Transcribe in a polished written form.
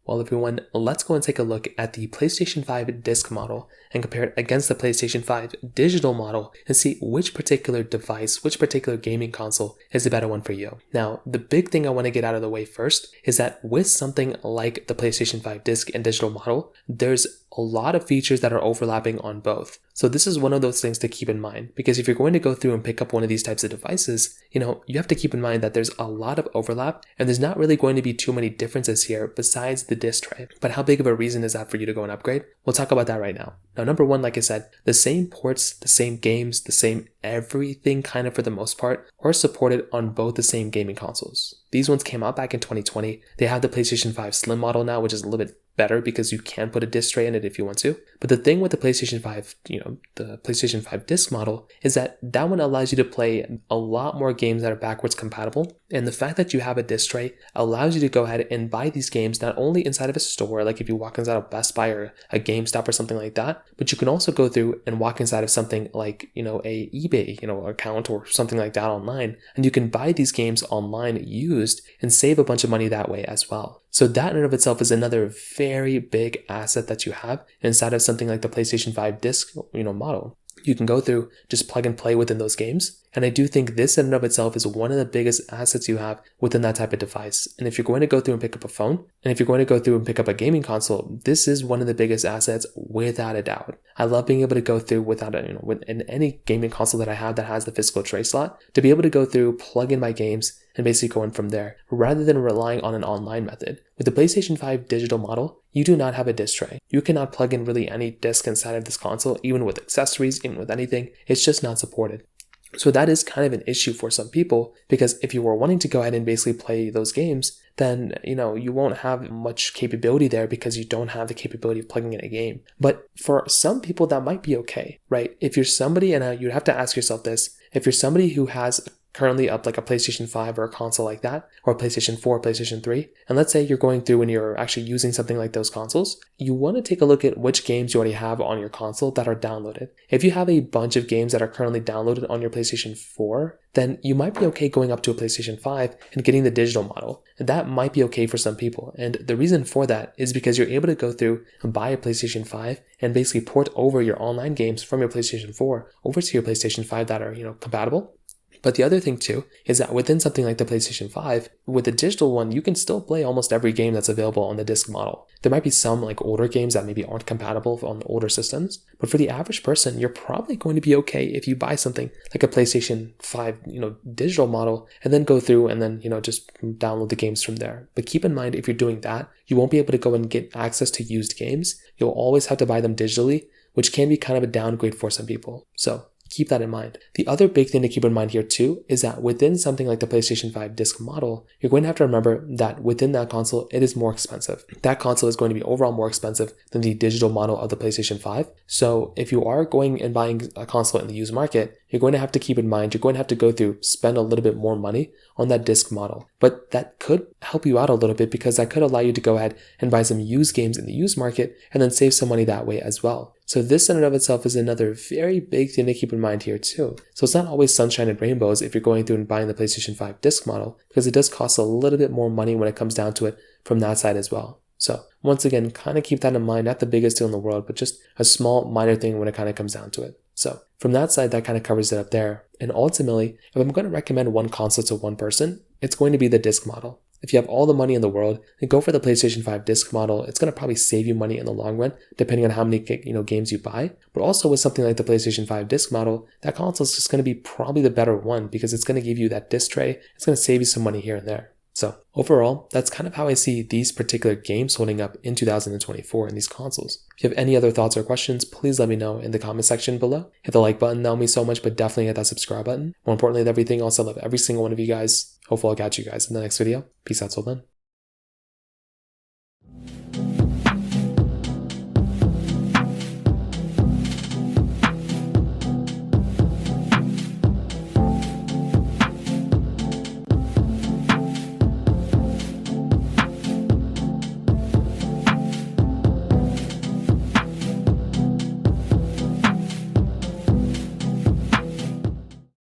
Well everyone, let's go and take a look at the PlayStation 5 disc model and compare it against the PlayStation 5 digital model and see which particular device, which particular gaming console is the better one for you. Now, the big thing I want to get out of the way first is that with something like the PlayStation 5 disc and digital model, there's a lot of features that are overlapping on both. So this is one of those things to keep in mind, because if you're going to go through and pick up one of these types of devices, you have to keep in mind that there's a lot of overlap and there's not really going to be too many differences here besides the disc tray. But how big of a reason is that for you to go and upgrade? We'll talk about that right now. Now, number one, like I said, the same ports, the same games, the same everything kind of for the most part are supported on both the same gaming consoles. These ones came out back in 2020. They have the PlayStation 5 Slim model now, which is a little bit better because you can put a disc tray in it if you want to. But the thing with the PlayStation 5, the PlayStation 5 disc model is that one allows you to play a lot more games that are backwards compatible. And the fact that you have a disc tray allows you to go ahead and buy these games not only inside of a store, like if you walk inside of Best Buy or a GameStop or something like that, but you can also go through and walk inside of something like, a eBay, account or something like that online. And you can buy these games online used and save a bunch of money that way as well. So that in and of itself is another very big asset that you have inside of something like the PlayStation 5 disc, model. You can go through, just plug and play within those games. And I do think this in and of itself is one of the biggest assets you have within that type of device. And if you're going to go through and pick up a phone, and if you're going to go through and pick up a gaming console, this is one of the biggest assets without a doubt. I love being able to go through without in any gaming console that I have that has the physical tray slot, to be able to go through, plug in my games, and basically go in from there, rather than relying on an online method. With the PlayStation 5 digital model, you do not have a disc tray. You cannot plug in really any disc inside of this console, even with accessories, even with anything. It's just not supported. So that is kind of an issue for some people, because if you were wanting to go ahead and basically play those games, then, you won't have much capability there because you don't have the capability of plugging in a game. But for some people, that might be okay, right? If you're somebody, and you have to ask yourself this, if you're somebody who has currently up like a PlayStation 5 or a console like that, or a PlayStation 4, PlayStation 3, and let's say you're going through and you're actually using something like those consoles, you want to take a look at which games you already have on your console that are downloaded. If you have a bunch of games that are currently downloaded on your PlayStation 4, then you might be okay going up to a PlayStation 5 and getting the digital model. And that might be okay for some people. And the reason for that is because you're able to go through and buy a PlayStation 5 and basically port over your online games from your PlayStation 4 over to your PlayStation 5 that are, compatible. But the other thing too is that within something like the PlayStation 5, with the digital one, you can still play almost every game that's available on the disc model. There might be some like older games that maybe aren't compatible on the older systems, but for the average person, you're probably going to be okay if you buy something like a PlayStation 5, digital model, and then go through and then, just download the games from there. But keep in mind, if you're doing that, you won't be able to go and get access to used games. You'll always have to buy them digitally, which can be kind of a downgrade for some people. So keep that in mind. The other big thing to keep in mind here too is that within something like the PlayStation 5 disc model, you're going to have to remember that within that console, it is more expensive. That console is going to be overall more expensive than the digital model of the PlayStation 5. So if you are going and buying a console in the used market, you're going to have to keep in mind, you're going to have to go through, spend a little bit more money on that disc model. But that could help you out a little bit, because that could allow you to go ahead and buy some used games in the used market and then save some money that way as well. So this in and of itself is another very big thing to keep in mind here too. So it's not always sunshine and rainbows if you're going through and buying the PlayStation 5 disc model, because it does cost a little bit more money when it comes down to it from that side as well. So once again, kind of keep that in mind, not the biggest deal in the world, but just a small minor thing when it kind of comes down to it. So from that side, that kind of covers it up there. And ultimately, if I'm going to recommend one console to one person, it's going to be the disc model. If you have all the money in the world, then go for the PlayStation 5 disc model. It's going to probably save you money in the long run, depending on how many games you buy. But also with something like the PlayStation 5 disc model, that console is just going to be probably the better one, because it's going to give you that disc tray. It's going to save you some money here and there. So overall, that's kind of how I see these particular games holding up in 2024 in these consoles. If you have any other thoughts or questions, please let me know in the comment section below. Hit the like button, that would mean so much, but definitely hit that subscribe button. More importantly than everything else, I love every single one of you guys. Hopefully I'll catch you guys in the next video. Peace out till then.